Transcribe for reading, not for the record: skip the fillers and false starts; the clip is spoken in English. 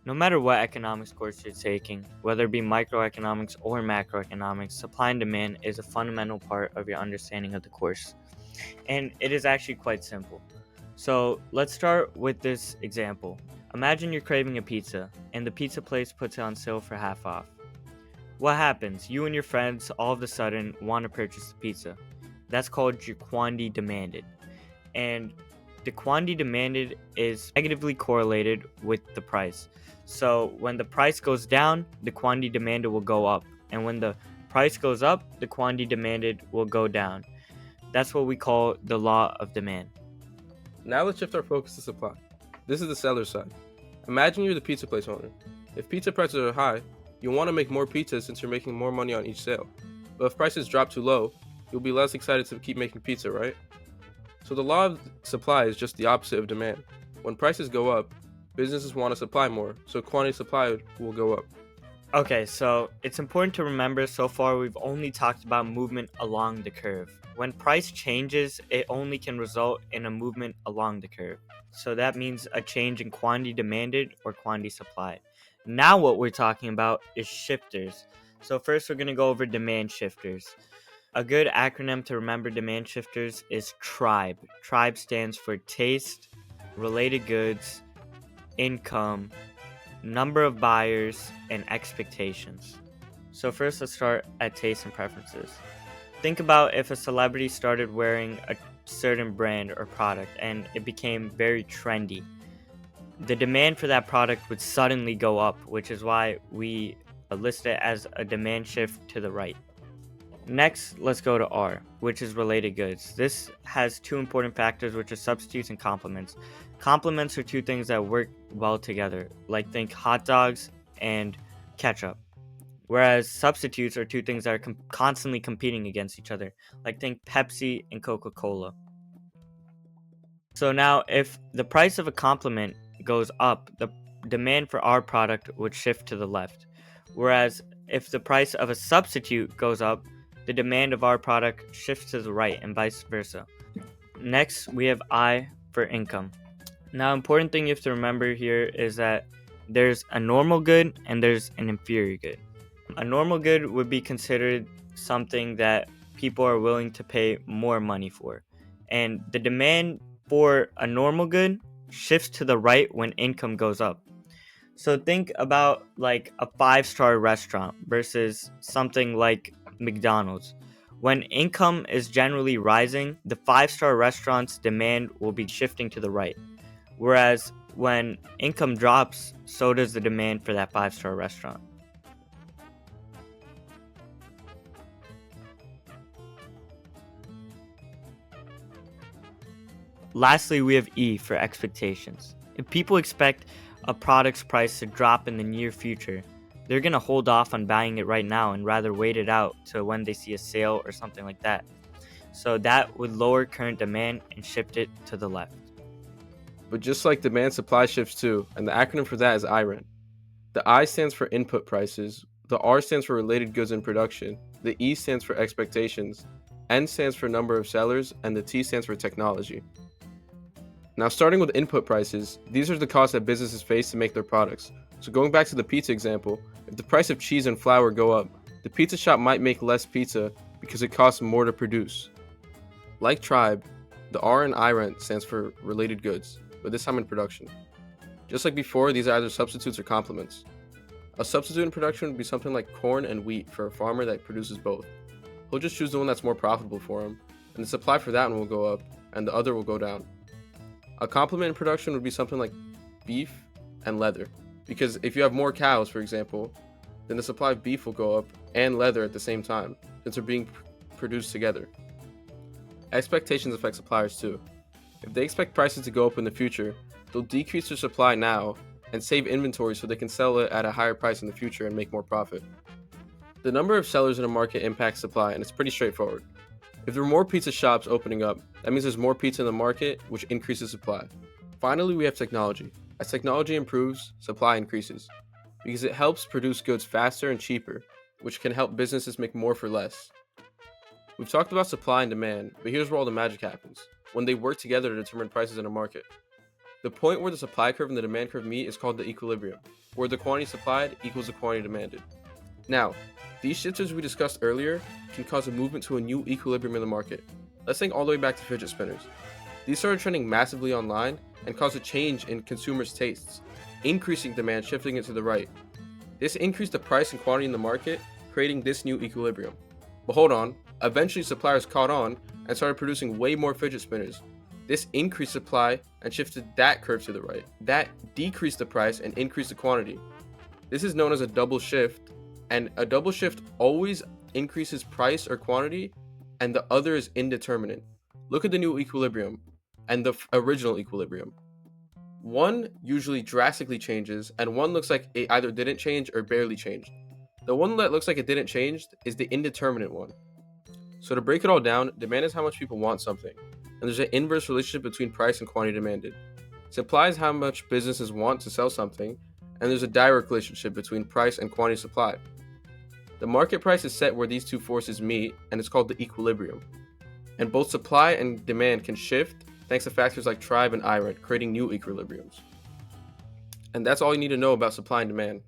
No matter what economics course you're taking, whether it be microeconomics or macroeconomics, supply and demand is a fundamental part of your understanding of the course. And it is actually quite simple. So let's start with this example. Imagine you're craving a pizza, and the pizza place puts it on sale for half off. What happens? You and your friends all of a sudden want to purchase the pizza. That's called your quantity demanded. And the quantity demanded is negatively correlated with the price. So when the price goes down, the quantity demanded will go up. And when the price goes up, the quantity demanded will go down. That's what we call the law of demand. Now let's shift our focus to supply. This is the seller's side. Imagine you're the pizza place owner. If pizza prices are high, you'll want to make more pizza since you're making more money on each sale. But if prices drop too low, you'll be less excited to keep making pizza, right? So the law of supply is just the opposite of demand. When prices go up, businesses want to supply more, so quantity supplied will go up. Okay, so it's important to remember so far we've only talked about movement along the curve. When price changes, it only can result in a movement along the curve. So that means a change in quantity demanded or quantity supplied. Now, what we're talking about is shifters. So, first, we're going to go over demand shifters. A good acronym to remember demand shifters is TRIBE. TRIBE stands for taste, related goods, income, number of buyers, and expectations. So, first, let's start at taste and preferences. Think about if a celebrity started wearing a certain brand or product and it became very trendy. The demand for that product would suddenly go up, which is why we list it as a demand shift to the right. Next, let's go to R, which is related goods. This has two important factors, which are substitutes and complements. Complements are two things that work well together, like think hot dogs and ketchup. Whereas substitutes are two things that are constantly competing against each other, like think Pepsi and Coca Cola. So now, if the price of a complement goes up, the demand for our product would shift to the left. Whereas if the price of a substitute goes up, the demand of our product shifts to the right, and vice versa. Next, we have I for income. Now, important thing you have to remember here is that there's a normal good and there's an inferior good. A normal good would be considered something that people are willing to pay more money for. And the demand for a normal good shifts to the right when income goes up. So think about like a five-star restaurant versus something like McDonald's. When income is generally rising, the five-star restaurant's demand will be shifting to the right. Whereas when income drops, so does the demand for that five-star restaurant. Lastly, we have E for expectations. If people expect a product's price to drop in the near future, they're going to hold off on buying it right now and rather wait it out to when they see a sale or something like that. So that would lower current demand and shift it to the left. But just like demand supply shifts too, and the acronym for that is IRENT. The I stands for input prices, the R stands for related goods in production, the E stands for expectations, N stands for number of sellers, and the T stands for technology. Now, starting with input prices, these are the costs that businesses face to make their products. So, going back to the pizza example, if the price of cheese and flour go up, the pizza shop might make less pizza because it costs more to produce. Like Tribe, the R in IRENT stands for related goods, but this time in production. Just like before, these are either substitutes or complements. A substitute in production would be something like corn and wheat for a farmer that produces both. He'll just choose the one that's more profitable for him, and the supply for that one will go up, and the other will go down. A complement in production would be something like beef and leather, because if you have more cows, for example, then the supply of beef will go up and leather at the same time, since they're being produced together. Expectations affect suppliers too. If they expect prices to go up in the future, they'll decrease their supply now and save inventory so they can sell it at a higher price in the future and make more profit. The number of sellers in a market impacts supply, and it's pretty straightforward. If there are more pizza shops opening up, that means there's more pizza in the market, which increases supply. Finally, we have technology. As technology improves, supply increases, because it helps produce goods faster and cheaper, which can help businesses make more for less. We've talked about supply and demand, but here's where all the magic happens when they work together to determine prices in a market. The point where the supply curve and the demand curve meet is called the equilibrium, where the quantity supplied equals the quantity demanded. Now, these shifters we discussed earlier can cause a movement to a new equilibrium in the market. Let's think all the way back to fidget spinners. These started trending massively online and caused a change in consumers' tastes, increasing demand, shifting it to the right. This increased the price and quantity in the market, creating this new equilibrium. But hold on, eventually suppliers caught on and started producing way more fidget spinners. This increased supply and shifted that curve to the right. That decreased the price and increased the quantity. This is known as a double shift, and a double shift always increases price or quantity, and the other is indeterminate. Look at the new equilibrium and the original equilibrium. One usually drastically changes, and one looks like it either didn't change or barely changed. The one that looks like it didn't change is the indeterminate one. So to break it all down, demand is how much people want something, and there's an inverse relationship between price and quantity demanded. Supply is how much businesses want to sell something, and there's a direct relationship between price and quantity supply. The market price is set where these two forces meet, and it's called the equilibrium. And both supply and demand can shift thanks to factors like tribe and IRENT, creating new equilibriums. And that's all you need to know about supply and demand.